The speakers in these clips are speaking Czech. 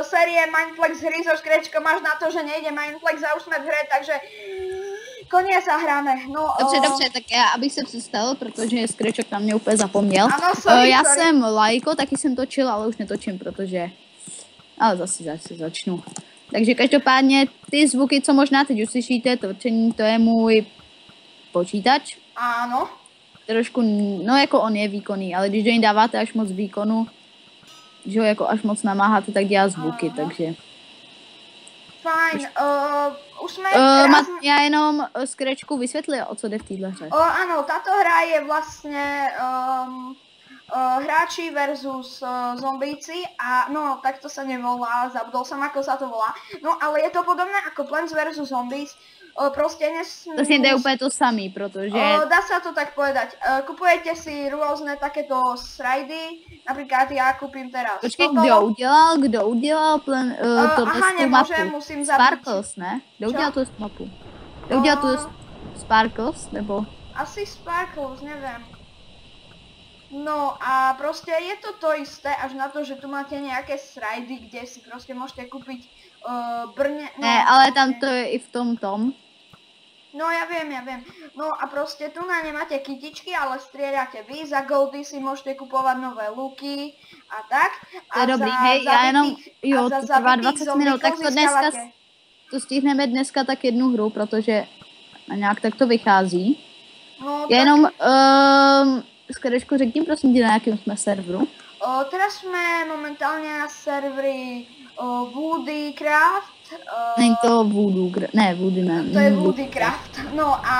série Mindplex hry so Škrečkom až na to, že nejde Mindplex a už jsme v hře, takže konec zahráme. No, Dobře, tak já, abych se představil, protože Škrečok na mě úplně zapomněl. Ano, sorry. Já jsem Lajko, taky jsem točil, ale už netočím, protože... Ale zase začnu. Takže každopádně ty zvuky, co možná teď uslyšíte, točení, to je můj počítač. Ano. Trošku, no jako on je výkonný, ale když do něj dáváte až moc výkonu, že ho jako až moc namáháte, tak dělá zvuky, takže... Fajn, už jsme... Já jenom Škrečku vysvětlil, o co jde v téhle hře. Ano, tato hra je vlastně hráči versus zombíci a no, tak to sa nevolá, zabudol som, ako sa to volá. No, ale je to podobné ako Plants vs Zombies. Prostě Vlastně to je úplně to samý, protože... Dá sa to tak povedať. Kupujete si rôzne takéto srajdy, napríklad ja kúpim teraz... Počkej, kdo udělal aha, nemôžem, musím zabiť. Sparkles, ne? Kdo udělal tu mapu? Kdo udělal tu Sparkles, nebo? Asi Sparkles, neviem. No a prostě je to isté, až na to, že tu máte nějaké srajdy, kde si prostě můžete koupit brně... No, ne, ale tam to je i v tom. No já vím. No a prostě tu na nemáte kytičky, ale strieľate vy, za goldy si můžete kupovat nové luky a tak. To je dobrý, hej, já jenom, jo, to trvá 20 minut, tak to dneska, to stihneme dneska tak jednu hru, protože nějak tak to vychází. No, já jenom, Škrečku, řekni prosím tě, na jakém jsme serveru? Teraz jsme momentálně na servery Woodycraft. Není to Voodoo, ne, Woody ne. To je Woodycraft. No a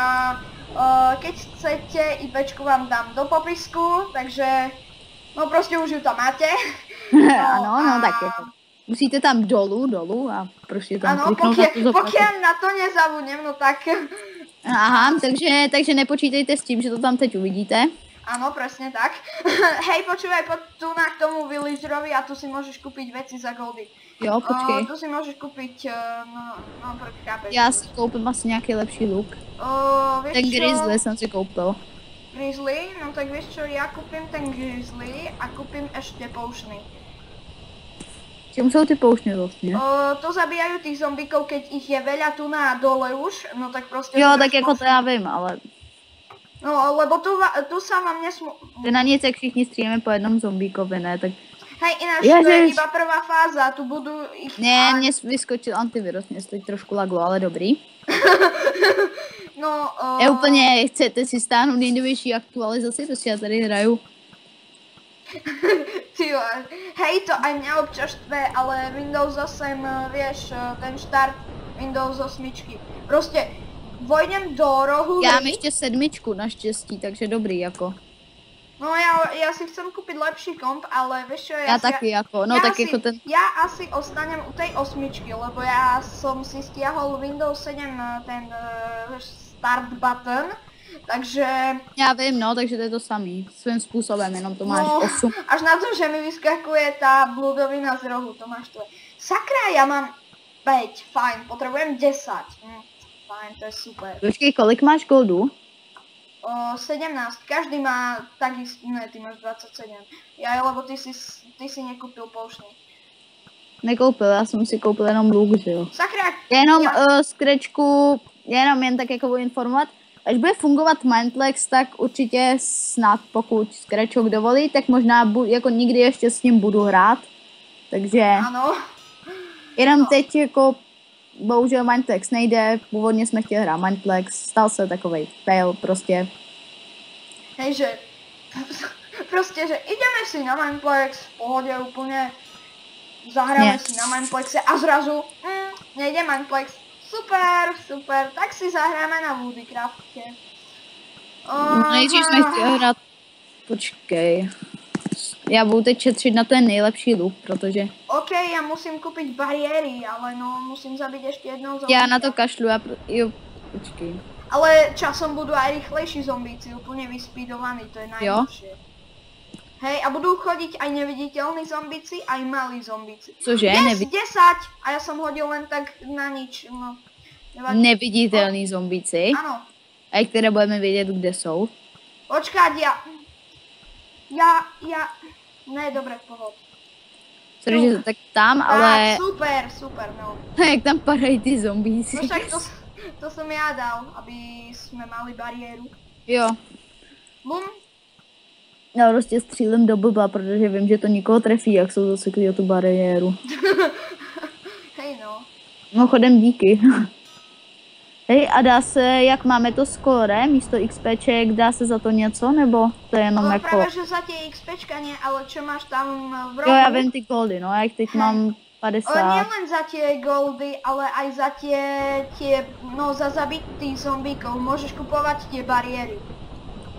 keď chcete, IPčku vám dám do popisku, takže no prostě už ju tam máte. No, ano, tak jako. Musíte tam dolů a prostě tam kliknout na tu zopaku. Pokud na to nezabudnem, no tak... Aha, takže nepočítejte s tím, že to tam teď uvidíte. Ano, presne tak. Hej, počúvaj, poď tu na k tomu villagerovi a tu si môžeš kúpiť veci za goldy. Jo, počkej. Tu si môžeš kúpiť, no, chápeš. Já si koupím asi nějaký lepší look. Ten Grizzly jsem si koupil. Grizzly? No tak vieš čo, ja kúpim ten Grizzly a kúpim ešte poušny. Čím jsou ty poušny vlastně? To zabíjajú tých zombíkov, keď ich je veľa tu na dole už, no tak prostě... Jo, tak jako to já vím, ale... No, lebo tu sa vám nesmú... Na nic, jak všichni střílíme po jednom zombíkovi, ne, tak... Hej, ináč to je iba prvá fáza, tu budú ich... Ne, mně vyskočil antivirus, mě teď trošku laglo, ale dobrý. No, Já úplně, chcete si stáhnout nejnovější aktualizaci, protože já tady hraju. Tyjo, hej, to aj mňa občas štve, ale Windows 8, vieš, ten štart Windows 8. Prostě vojdem do rohu. Já mám ještě 7 naštěstí, takže dobrý jako. No já si chcem koupit lepší komp, ale víš čo, já taky jako, no tak jako ten... Já asi ostanem u tej 8, lebo já som si stiahol Windows 7 ten start button, takže... Já vím, no, takže to je to samý, svým způsobem, jenom to máš 8. Až na to, že mi vyskakuje ta bludovina z rohu, to máš to. Sakra, já mám 5, fajn, potrebujem 10. Fajn, to je super. Počkej, kolik máš goldu? 17, každý má takisto, ne, ty máš 27. Ja, lebo ty si nekúpil poušný. Nekoupil, já jsem si koupil jenom luk, že jo. Sakra, jenom Škrečku, jenom jen tak jako informovat, až bude fungovat Mindplex, tak určitě snad, pokud Škrečok dovolí, tak možná jako nikdy ještě s ním budu hrát, takže... Ano. Jenom teď jako... Bohužel Mindplex nejde, původně jsme chtěli hrát Mindplex, stal se takovej fail prostě. Hej, že prostě, že ideme si na Mindplex v pohodě úplně, zahráme si na Mindplexe a zrazu, nejde Mindplex, super, tak si zahráme na Woodycraftě. Nejdřív jsme chtěli hrát, počkej. Já budu teď šetřit na ten nejlepší luk, protože... OK, já musím koupit bariéry, ale no, musím zabít ještě jednou zombíka. Já na to kašlu, jo, počkej. Ale časom budú aj rýchlejší zombíci, úplne vyspídovaní, to je najlepšie. Hej, a budú chodiť aj neviditeľní zombíci, aj malí zombíci. Cože? Yes, 10! A ja som hodil len tak na nič, no. Neviditelní zombíci? Ano. A které budeme vědět, kde jsou? Počkať, ne, dobre, pohod. Sorry, že to tak tam, ale Super, super, no. jak tam padají ty zombíci. No však to som ja dal, aby sme mali bariéru. Jo, Bum. já prostě střílím do blba, protože vím, že to nikoho trefí, jak jsou zaseklí o tu bariéru. Hej no. Mimochodem díky. Hej, a dá se, jak máme to skóre, místo XPček, dá se za to něco, nebo to je jenom jako... Práve, že za tie XPčka nie, ale čo máš tam v rohu... Jo, já vím ty goldy, no, jak teď mám 50. Nielen za tie goldy, ale aj za no za zabitých zombíkov môžeš kupovať tie bariéry.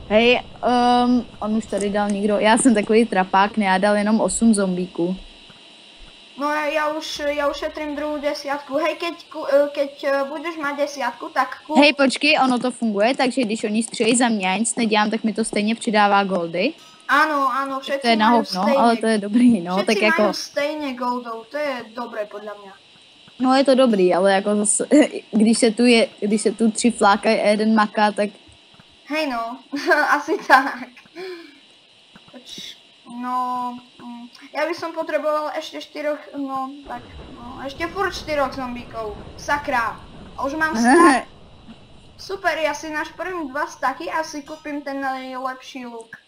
Hej, on už tady dal nikdo, já jsem takový trapák, ne, já dal jenom 8 zombíků. No ja už šetrím druhú desiatku. Hej, keď budeš mať desiatku, tak kúp... Hej, počkej, ono to funguje, takže když oni střílejí za mě, nic nedělám, tak mi to stejně přidává goldy. Áno, všetci to je na majú hovno, stejne. ale to je dobrý, no, Všetci tak jako... majú stejne goldov, to je dobré podľa mňa. No je to dobrý, ale jako zase, když se tu 3 flákají a 1 maká, tak... Hej no, asi tak. Ja by som potreboval ešte 4, no tak, no, ešte furt 4 zombíkov. Sakra. A už mám stack. Super, ja si náš prvý 2 staky a si kúpim ten najlepší luk.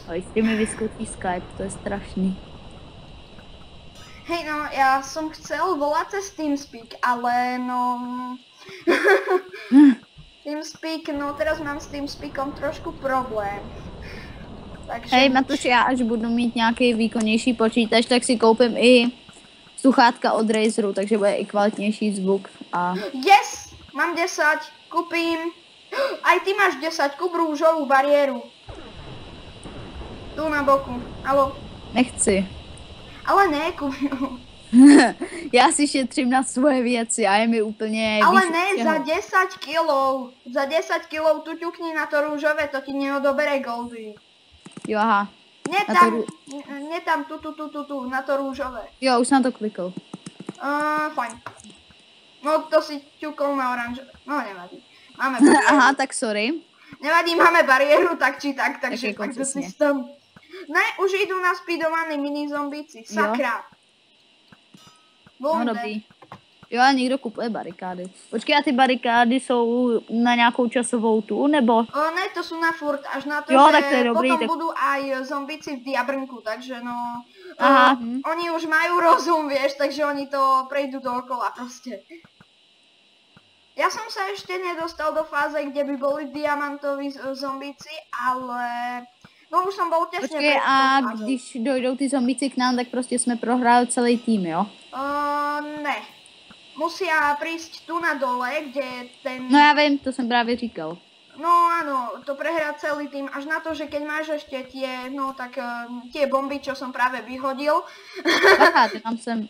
A ještě mi vyskočí Skype, to je strašný. Hej no, ja som chcel volať cez TeamSpeak, ale no... TeamSpeak, no teraz mám s TeamSpeakom trošku problém. Takže... Hej, Matuš, já až budu mít nějaký výkonnější počítač, tak si koupím i sluchátka od Razeru, takže bude i kvalitnější zvuk a... Yes! Mám 10, kúpim. Aj ty máš 10, kúp rúžovú bariéru. Tu na boku, alo. Nechci. Ale ne, kúpim. Já si šetřím na svoje věci a je mi úplně... Ale ne, za 10 kilov. Za 10 kilov tu ťukni na to rúžové, to ti neodobere goldy. Jo, aha. Nie tam, tu, na to rúžové. Jo, už jsem na to klikl. Fajn. No to si ťukol na oranžové. No nevadí. Máme bariéru. Aha, tak sorry. Nevadí, máme bariéru tak či tak, takže tak to si tam... Ne, už idú na speedovaní mini zombíci, sakra. No dobrý. Jo, a někdo kupuje barikády. Počkej, a ty barikády jsou na nějakou časovou tu, nebo? Ne, to sú na furt, až na to, jo, že tak to je dobrý, potom tak... budú aj zombíci v Diabrnku, takže no... Aha. Oni už majú rozum, vieš, takže oni to prejdú dookola proste. Ja som sa ešte nedostal do fáze, kde by boli diamantoví zombíci, ale... No už som bol tesne... Počkej, a když dojdou ty zombíci k nám, tak prostě jsme prohráli celý tým, jo? Ne. Musia prísť tu na dole, kde je ten... No já vím, to jsem právě říkal. No áno, to prehrá celý tým, až na to, že keď máš ešte tie, no tak tie bomby, čo som práve vyhodil. Aha, ty tam sem...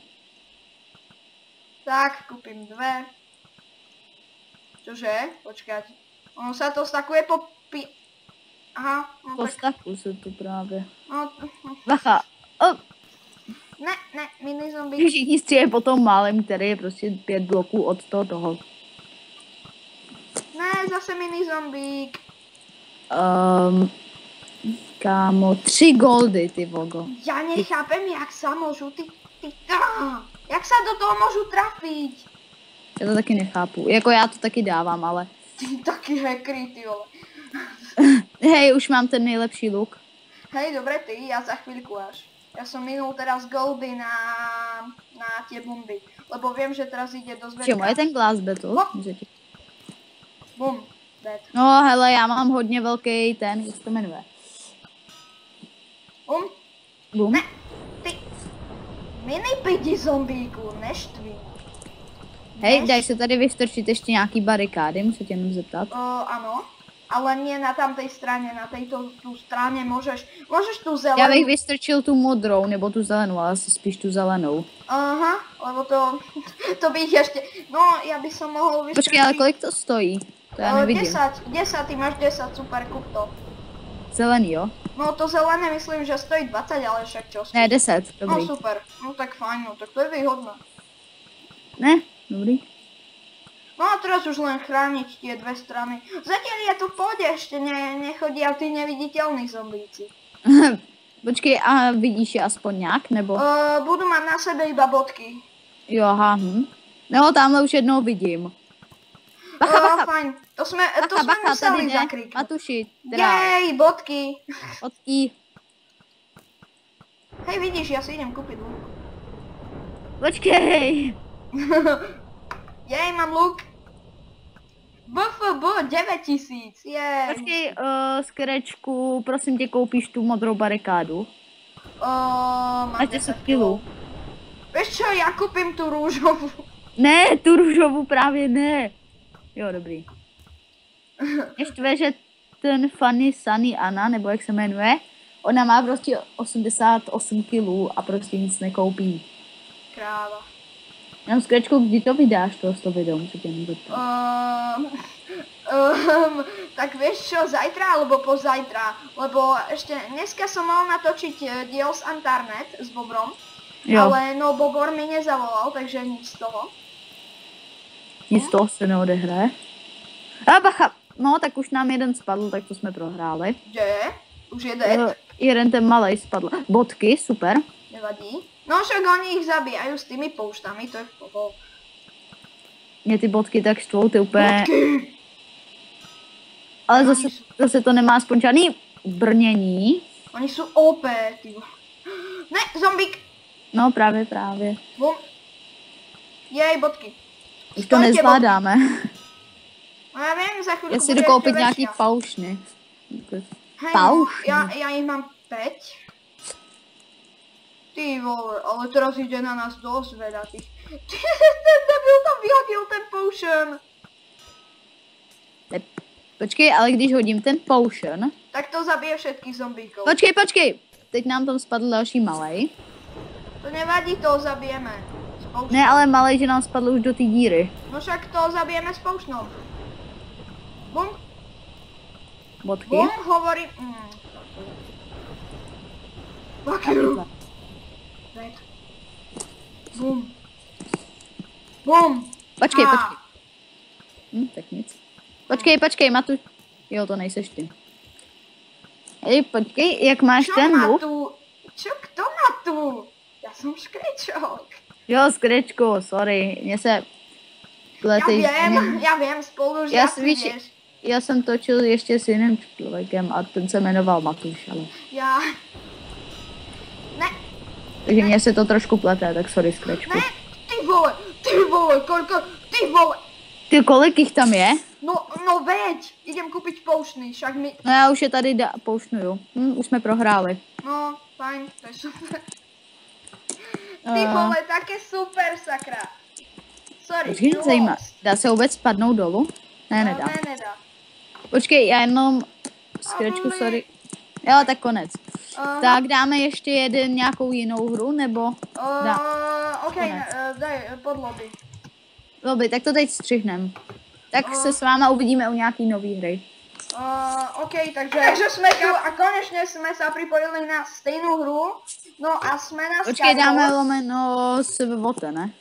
Tak, kúpim 2. Čože? Počkať. Ono sa to stakuje po... Aha, no po tak... staku se to právě. No, Bacha. Ne, mini zombie. Všichni střílejí po tom malém, který je prostě 5 bloků od toho. Ne, zase mini zombík. Kámo, 3 goldy, ty vogo. Ja nechápem, jak sa môžu jak sa do toho môžu trafiť? Já to taky nechápu. Jako já to taky dávám, ale... Ty taky hackery, ty vole. Hej, už mám ten nejlepší luk. Hej, dobre, ty, ja za chvíľku až. Ja som minul teraz goldy na tie bomby, lebo viem, že teraz ide do zvedka. Čemu je ten glass battle? Bum, dead. No hele, já mám hodně velký ten, jak se to jmenuje? Bum? Ne, ty. Mini pidi zombíku, neštví. Hej, daj se tady vystrčit ještě nějaký barikády, musím tě jenom zeptat. Áno. Ale nie na tamtej strane, na tejto tu strane môžeš tu zelenú. Já bych vystrčil tu modrou, nebo tu zelenou, ale asi spíš tu zelenou. Aha, lebo to bych ešte, no ja by som mohol vystrčiť. Počkej, ale kolik to stojí? To já nevidím. 10, ty máš 10, super, kup to. Zelený, jo? No to zelené myslím, že stojí 20, ale však čo? Ne, 10, dobrý. No super, no tak fajn, no tak to je výhodné. Ne, dobrý. No No a teraz už len chrániť tie dve strany. Zatiaľ je tu v pohode, ešte nechodia tí neviditeľní zombíci. Počkej, a vidíš je aspoň nějak, nebo? Budu mať na sebe iba bodky. Jo, aha, No, tamhle už jednou vidím. Bacha. Fajn, to sme Bacha, museli tady ne. zakriknúť. Matuši, teda. Jej, bodky. Odký. Hej, vidíš, ja si idem kúpiť luk. Počkej. Jej, mám luk. BFB 9000, jej. Počkej, Skrečku, prosím tě, koupíš tu modrou barikádu. Mám Až 10 kilů. Vieš čo, ja kúpim tú rúžovú. Ne, tu růžovou právě ne. Jo, dobrý. Mě štve, že ten Funny Sunny Anna, nebo jak se jmenuje, ona má prostě 88 kilů a prostě nic nekoupí. Kráva. Jenom Skrečku, kdy to vydáš, to video, musím tě nezeptat. Tak vieš čo, zajtra alebo pozajtra, lebo ešte dneska som mal natočiť diel z Antarnet s Bobrom, Jo, ale no Bobor mi nezavolal, takže nič z toho. nic z toho se neodehraje. A bacha, no tak už nám jeden spadl, tak to jsme prohráli. Kde je? Už je dead? Jeden ten malej spadl. Bodky, super. Nevadí. No však oni ich zabíjajú s tými pouštami, to je v pohodě. Mě ty bodky tak štvou, ty úplně... Bodky! Ale zase to nemá aspoň žádný brnění. Oni sú OP, ty. Ne, zombík! No právě. Bum. Jej, bodky. Už to Stojte, nezvládáme. No ja viem, za chvíľku Já si bude jdu koupit ešte nějaký väčšia. paušny. Hej, paušny. ja ich mám 5. Ty vole, ale teraz ide na nás dosť veľa tých. Ten debil tam vyhodil ten potion. Počkej, ale když hodím ten potion... Tak to zabije všetkých zombíkov. Počkej. Teď nám tam spadl další malej. To nevadí, to zabijeme. S potionom. Ne, ale malej, že nám spadl už do té díry. No však to zabijeme s potionom. Bum, Bodky. bum, hovorím. Fuck you. Red. Bum. Bum. Počkej. Ah. Tak nic. Počkej, Matu. Jo, to nejseš ty. Hej, počkej, jak máš Čo ten má luk? tu? Čo, kto má tu? Ja som škrečok. Jo, Skrečku, sorry, mně se pleteš. Ja viem, spolu Já žiaci, víš, vieš. já jsem točil ještě s jiným člověkem a ten se jmenoval Matuš, ale... Ja... Ne, Takže mně se to trošku plete, tak sorry, Skrečku. ne, ty vole, koľko, ty vole. Ty, kolik jich tam je? No veď, idem kúpiť poušny, však mi... No já už je tady poušnuju. Už jsme prohráli. No, fajn, to je super. Ty vole, také super, sakra. Sorry, Počkej, you zajímá. lost. Dá se vůbec spadnout dolů? Ne, nedá. Ne, nedá. Počkej, já jenom... Skrečku, Ale- sorry. Jo, tak konec. Aha. Tak dáme ještě nějakou jinou hru, nebo... OK, Konec. daj pod lobby. Lobby, tak to teď střihnem. Tak se s váma uvidíme u nějaký nový hry. OK, takže sme tu a konečne sme sa pripojili na stejnú hru. No a sme na Počkej, Skywars. dáme lomeno SVVOTE, ne?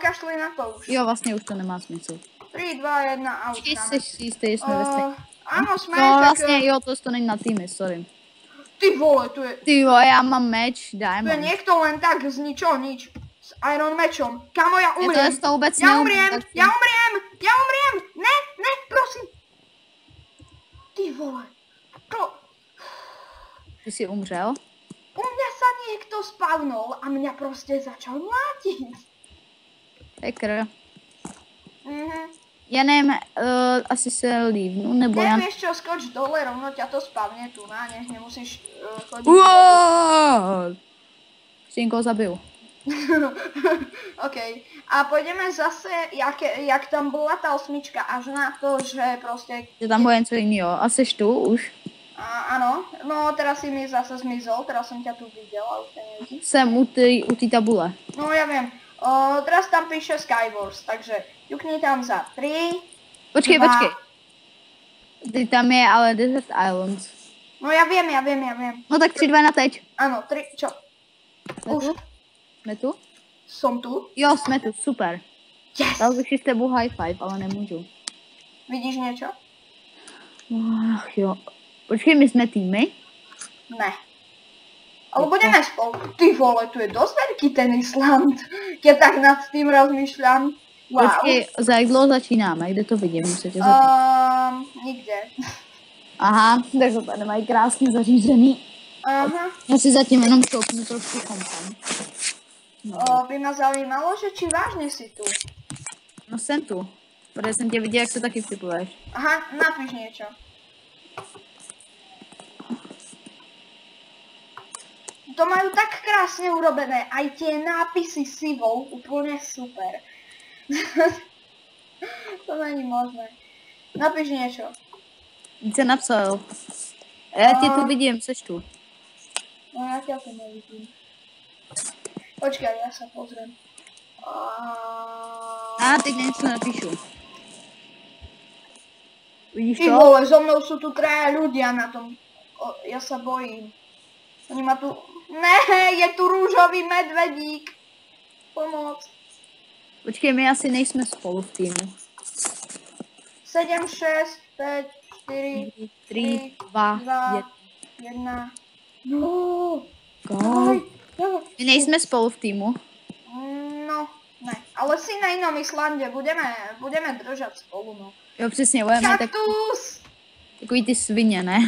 Kašli na to už. Jo, vlastně už to nemá smysl. 3, 2, 1 a už Počkej, dáme. jsi jistý, jsme ve stejné. Áno, sme, No tak... vlastně, jo, to není na týmy, sorry. Ty vole, tu je Ty jo, já mám meč, Diamond. niekto len tak z ničoho nič. S Iron Mečom. Kamo, ja Já umriem. to vůbec Ja neumím, umriem, tak si- ja umriem, ja umriem. Ne, prosím. Ty vole. Ty jsi umřel? U mňa sa niekto spavnul a mňa proste začal mlátiť. Hacker. Mhm. Já nevím, asi se lívnu, nebo já... Nevieš čo, skoč dole, rovno ťa to spavne tu na, nech nemusíš chodiť. Wow! Si někoho zabiju. OK. A pôjdeme zase, jak tam bola tá osmička, až na to, že proste... Že tam bude něco jiného. A seš tu už? Áno, no teraz si mi zase zmizol, teraz som ťa tu videl a už ťa nevidím. Jsem u té tabule. No ja viem. Teraz tam píše Skywars, takže ťukni tam za 3. Počkej, Dva. počkej. Ty tam je ale Desert Islands. No ja viem. No tak 3, 2 na teď. Áno, 3, čo? Jsme Už tu? Jsme tu? som tu. Jo, jsme tu, super. Yes! Dal bych si s tebou high five, ale nemůžu. Vidíš něco? Ach jo. Počkej, my jsme týmy? Ne. Ale budeme spolu. Ty vole, tu je dosť veľký ten Island. Keď tak nad tým rozmýšľam. Wow. Počkej, za jak dlouho začínáme? Kde to vidím? Musím tě zeptat. Nikde. Aha, tak to tady mají krásně zařízený. Aha. Já si zatím jenom šoupnu trošku kompem. By ma zaujímalo, že či vážne si tu. No jsem tu. Protože jsem tě viděl, jak se taky vtipuješ. Aha, napíš niečo. To majú tak krásne urobené, aj tie nápisy sivou, úplne super. To není možné. Napíš niečo. Víc se napsal. Já tě tu vidím, seš tu. No ja ťa tu nevidím. Počkaj, ja sa pozriem. Teď něco napíšu. Vidíš Ty to? vole, so mnou sú tu traja ľudia na tom. Ja sa bojím. Oni ma tu... Ne, je tu růžový medvedík. Pomoc. Počkej, my asi nejsme spolu v týmu. 7, 6, 5, 4, 3, 2, 1. No. Go. Daj. My nejsme spolu v týmu. No, ne. Ale si na inom Islande. Budeme držať spolu, no. Jo, přesně, budeme Kaktus! takový ty svině, ne?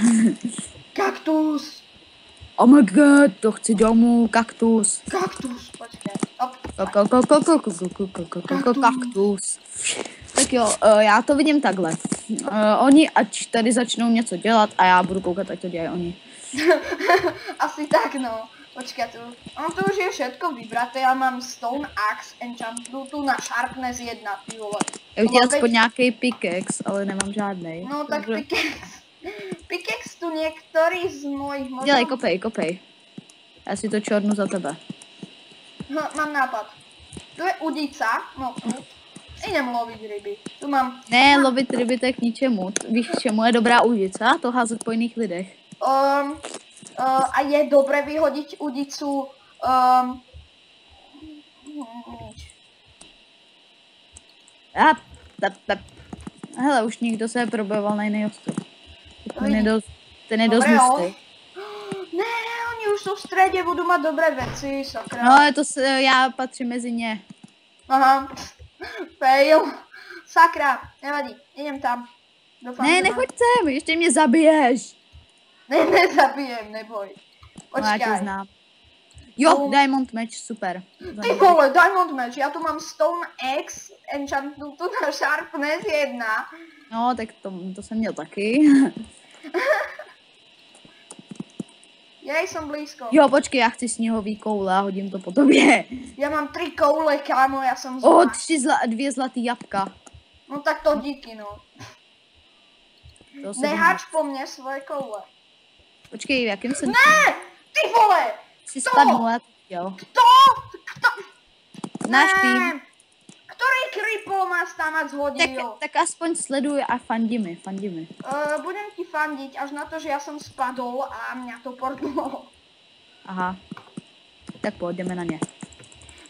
Kaktus! Oh my god, to chci domů, kaktus. Kaktus, počkej. Op. Kaktus. Tak jo, já to vidím takhle. Oni ať tady začnou něco dělat a já budu koukat, ať to dělají oni. Asi tak, no. Počkaj, tu už je všetko vybraté, ja mám Stone Axe Enchantu na Sharpness 1, ty vole. Já bych chtěl aspoň nějaký pickaxe, ale nemám žádnej. No tak pickaxe. Pickaxe tu niektorý z mojich možno... Dělej, kopej. Já si to čornu za tebe. Mám nápad. Tu je udica, no idem loviť ryby. Tu mám... Ne, lovit ryby to je k ničemu. Víš, k čemu je dobrá udica? To házet po jiných lidech. A je dobré vyhodiť udicu... Nič. Hele, už někdo se probojoval na jiný ostrov. Ten je dost Dobre, hustý. Ne, oni už sú v strede, budú mať dobré veci, sakra. No, já patřím mezi ně. Aha, fail. Sakra, nevadí, idem tam. Doufám, Ne, že nechoď sem, ještě mě zabiješ. Ne, nezabijem, neboj. No, já tě Počkaj. znám. Jo, Diamond Match, super. Ty vole, Diamond Match, ja tu mám Stone Axe Enchantu na Sharpness 1. No, tak to jsem měl taky. Jej, som blízko. Jo, počkej, já chci sněhový koule a hodím to po tobě. Ja mám 3 koule, kámo, ja som O, zlá. 2 zlatý jabka. No tak to díky, no. To se Nehač po mne svoje koule. Počkej, v jakým jsem... Ne! Ty vole! Jsi Kto? spadnul, já to chtěl. Kto? Náš Ne. tým. Ktorý kripol ma tam zhodil? Tak aspoň sleduj a fandi mi. Budem ti fandiť až na to, že ja som spadol a mňa to portlo. Aha. Tak pôjdeme na ně.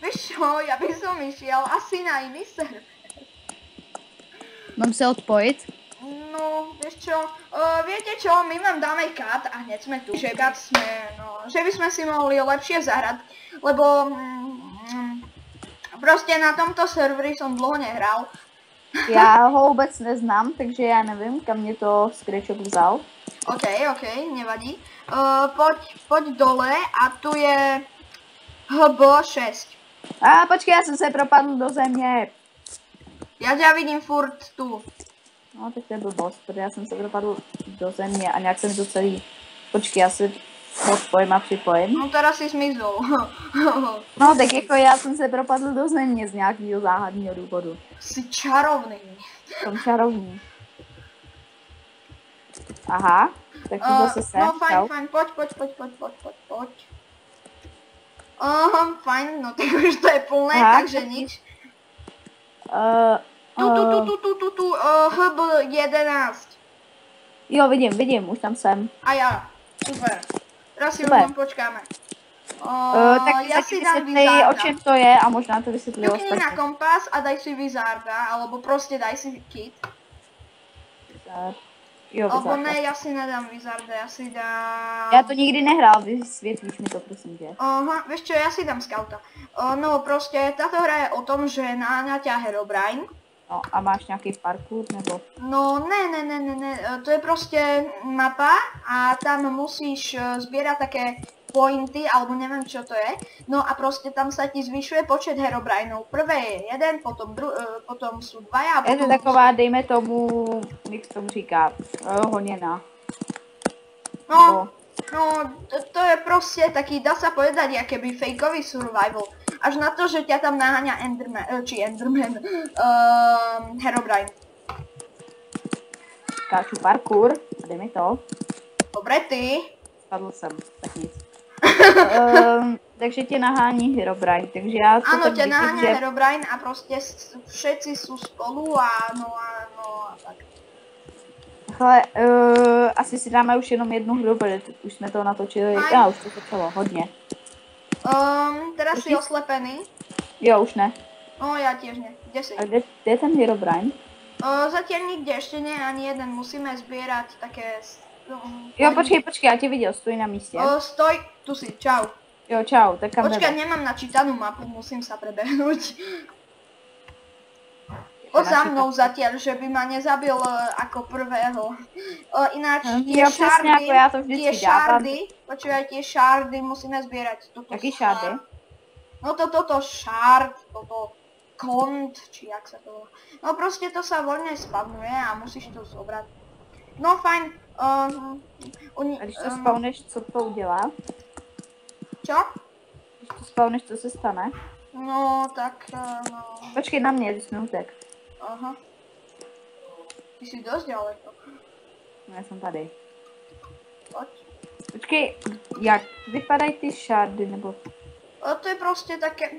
Víš čo, ja by som išiel asi na iný server. Mám se odpojit? No, vieš čo, viete čo, my vám dáme cut a hneď sme tu. Že cut sme, no, že by sme si mohli lepšie zahrať, lebo prostě na tomto serveri som dlouho nehral. Já ho vůbec neznám, takže já nevím, kam mě to Scratchok vzal. OK, nevadí. Poď dole a tu je HB6. A počkej, já jsem se propadl do země. Ja ťa vidím furt tu. No, tak to je blbost, protože já jsem se propadl do země a nějak jsem to celý... Počkej, já si odpojím a připojím. No teraz si zmizol. No, tak jako já jsem se propadl do země z nějakého záhadného důvodu. Si čarovný. Jsem čarovný. Aha, tak to zase se. No fajn, poď. Fajn, no tak už to je plné, Aha, takže nič. Tu, HB11. Jo, vidím, už tam jsem. A ja, super. Teraz si Super. ľuďom počkáme. Tak mi ja zatím si dám vysvětlí, o Wizarda. čem to je a možná to vysvětlí Ťukni na ostatní. kompas a daj si Wizarda, alebo proste daj si kit. Jo, Alebo Wizarda. ne, ja si nedám Wizarda, ja si dám... Já to nikdy nehrál, vysvětlíš mi to, prosím tě. Aha, vieš čo, ja si dám Scouta. No proste, táto hra je o tom, že naháňa ťa Herobrine. No a máš nějaký parkour nebo? No ne, to je proste mapa a tam musíš zbierať také pointy, alebo neviem čo to je. No a proste tam sa ti zvyšuje počet Herobrineov. Prvé je jeden, potom sú dvaja a Je to potom... taková, dejme tomu, jak se tomu říká, honěná. No, to je proste taký, dá sa povedať, akéby fejkový survival. Až na to, že ťa tam naháňa Enderman, Herobrine. Skáču parkour, a dej mi to. Dobre, ty. Spadl jsem, tak nic. Takže tě nahání Herobrine, takže já to Áno, tak ťa vidím, naháňa že... Herobrine a proste všetci sú spolu a tak. Hele, asi si dáme už jenom jednu hru, protože už jsme to natočili, já už to začalo hodně. Teraz si oslepený. Jo, už ne. No, ja tiež nie. Kde si? A kde je ten Herobrine? Zatiaľ nikde ešte nie, ani jeden. Musíme zbierať také... Jo, počkej, já tě viděl, stojí na místě. Stoj, tu si, čau. Jo, čau, tak kam Počkaj, jdeme? nemám načítanú mapu, musím sa prebehnúť. Poď za mnou zatiaľ, že by ma nezabil ako prvého. Ináč tie Jo, přesně, jako já to vždycky dávám. počúvaj, tie šardy musíme zbierať. Jaký šardy? No toto šard, toto kont, či jak sa to volá. No proste to sa voľne spavnuje a musíš to zobrať. No fajn. A když to spawneš, co to udělá? Čo? Když to spawneš, co se stane? No tak, no. Počkej na mě, když jsme utek. Aha. Ty si dosť ďaleko. No, já jsem tady. Poď. Počkej, jak vypadají ty šardy, nebo... To je proste také,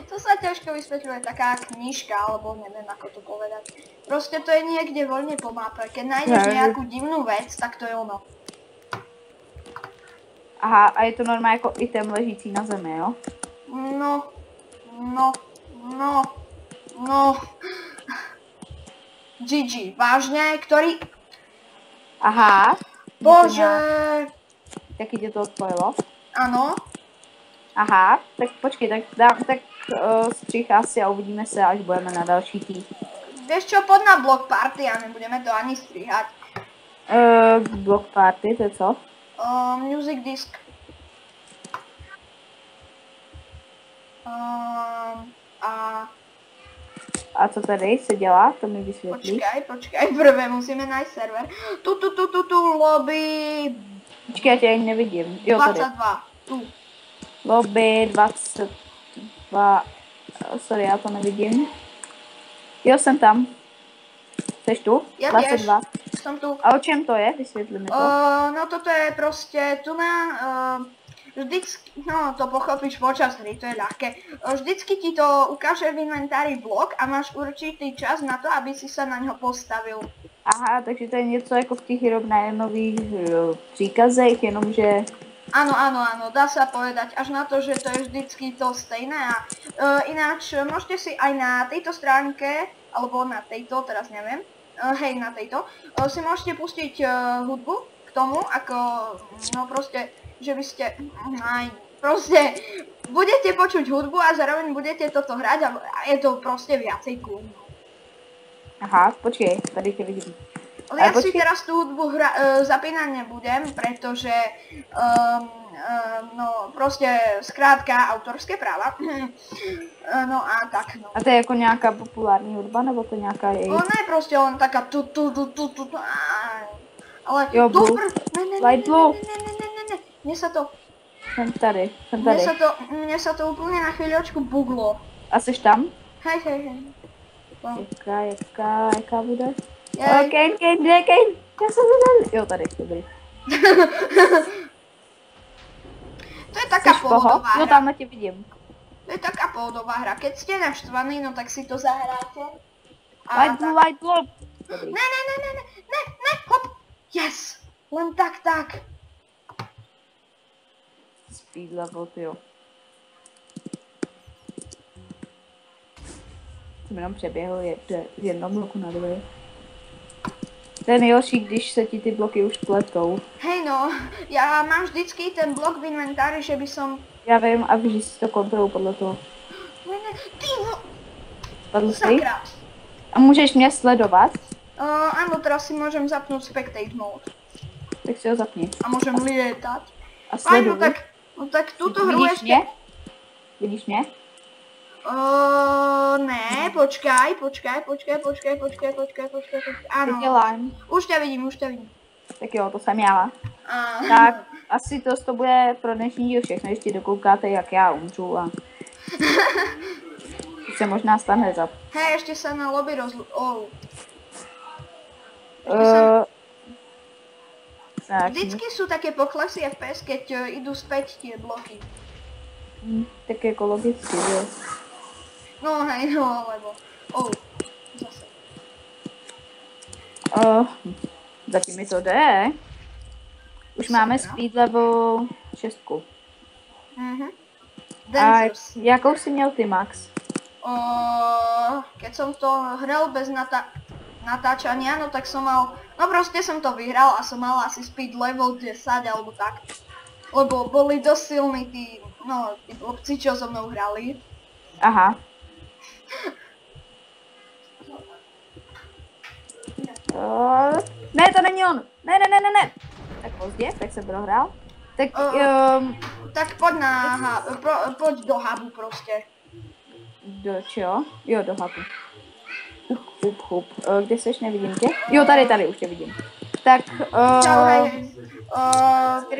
to sa ťažko vysvetľuje, taká knižka, alebo neviem ako to povedať. Proste to je niekde voľne po mape, keď nájdeš nejakú divnú vec, tak to je ono. Aha, a je to normálně jako item ležící na zemi, jo? No. GG, vážne, ktorý... Aha. Bože! Taky tě to odpojilo? Áno. Aha, tak počkej, tak střih asi a uvidíme se, až budeme na další tý. Vieš čo, poď na block party a nebudeme to ani strihať. Block party, to je co? Music disk. A co tady se dělá? To mi vysvětlí. Počkaj, prvé musíme nájsť server. Tu, lobby... Počkej, já tě ani nevidím. Jo, tady. 22, tu. Lobby 22. Sorry, já to nevidím. Jo, jsem tam. Jsi tu? Ja 22. tiež, som tu. A o čem to je? Vysvětli mi to. No toto je proste, tu na... vždycky, no to pochopíš počas hry, to je ľahké. Vždycky ti to ukáže v inventári blok a máš určitý čas na to, aby si sa na ňo postavil. Aha, takže to je něco jako v těch Herobrineových příkazech, jenomže... Áno, dá sa povedať až na to, že to je vždycky to stejné a ináč môžete si aj na tejto stránke, alebo na tejto, teraz neviem, hej, na tejto, si môžete pustiť hudbu k tomu, ako, no proste, že by ste, proste, budete počuť hudbu a zároveň budete toto hrať a je to proste viacej cool. Aha, počkej, tady tě vidím. Ale ja si teraz tú hudbu zapínať nebudem, pretože, no proste, skrátka, autorské práva. No a tak, no. A to je jako nějaká populární hudba, nebo to nějaká její? Ona je proste len taká tu, ale jo, tu light blue. Ne, mne sa to, Jsem tady. mne sa to úplne na chvíľočku buglo. A jsi tam? Hej. Jaká bude? Kane. Já jsem to jo, tady, dobrý. To je taká pohodová hra. Jo, tamhle tě vidím. To je taká pohodová hra. Keď ste naštvaní, no tak si to zahráte. Light blue. Ne, hop. Yes. Len tak. speed level, jo. Jsem jenom přeběhl z jednoho bloku na druhý. To je nejhorší, když se ti ty bloky už pletou. Hej no, ja mám vždycky ten blok v inventári, že by som... Já vím, a vždy si to kontrolu podle toho. Ty no, Padl jsi? sakra. A můžeš mě sledovat? Áno, teraz si môžem zapnúť spectate mode. Tak si ho zapni. A môžem lietať. A Fajn, sleduj. no tak túto hru Vidíš ešte... mě? Vidíš mě? Ne, počkaj. Áno. Teď je lime. Už ťa vidím. Tak jo, to jsem já. A... Tak, asi to bude pro dnešní díl všechno. Ještě dokoukáte, jak já umřu a... To se možná stane za... Hej, ešte sa na lobby tak, Vždycky sú také poklesy FPS, keď idú späť tie bloky. tak jako logicky, jo. No hej, no, lebo... Zase. Zatím mi to jde. Už máme speed level 6. Mhm. A Dancers. jakou jsi měl ty, Max? Keď som to hral bez natáčania, no tak som mal... No proste som to vyhral a som mal asi speed level 10 alebo tak. Lebo boli dosť silní tí chlapci, čo so mnou hrali. Aha. Ne, to není on. Ne. Tak pozdě, tak jsem prohrál. Tak, Tak poď do hubu proste. do čeho? Jo, do hubu. Hup. Kde seš, nevidím tě? Jo, tady, už tě vidím. Tak, Čau, hej.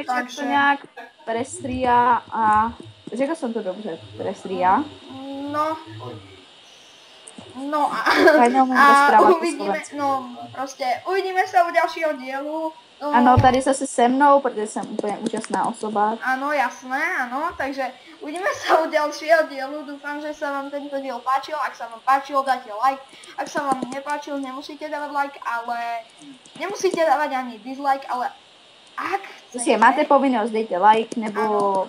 takže... to nějak Prestria a... Řekl jsem to dobře, Prestria. No a uvidíme sa u ďalšieho dielu. Ano, tady zase se mnou, protože jsem úplně úžasná osoba. Áno, jasné, áno, takže uvidíme sa u ďalšieho dielu. Dúfam, že sa vám tento diel páčil. Ak sa vám páčil, dajte like. Ak sa vám nepáčil, nemusíte dávať like, ale nemusíte dávať ani dislike, ale ak chcete... Máte povinnosť, dejte like, nebo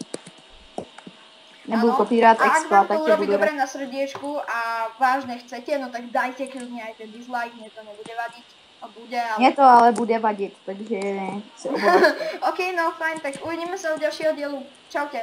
copyright extra, ak vám to takže urobí bude... dobre na srdiečku a vážne chcete, no tak dajte kľudne aj ten dislike, mne to nebude vadiť. Bude, ale... Mně to ale bude vadit, takže se obávám. OK, no fajn, tak uvidíme sa u ďalšieho dielu. Čaute.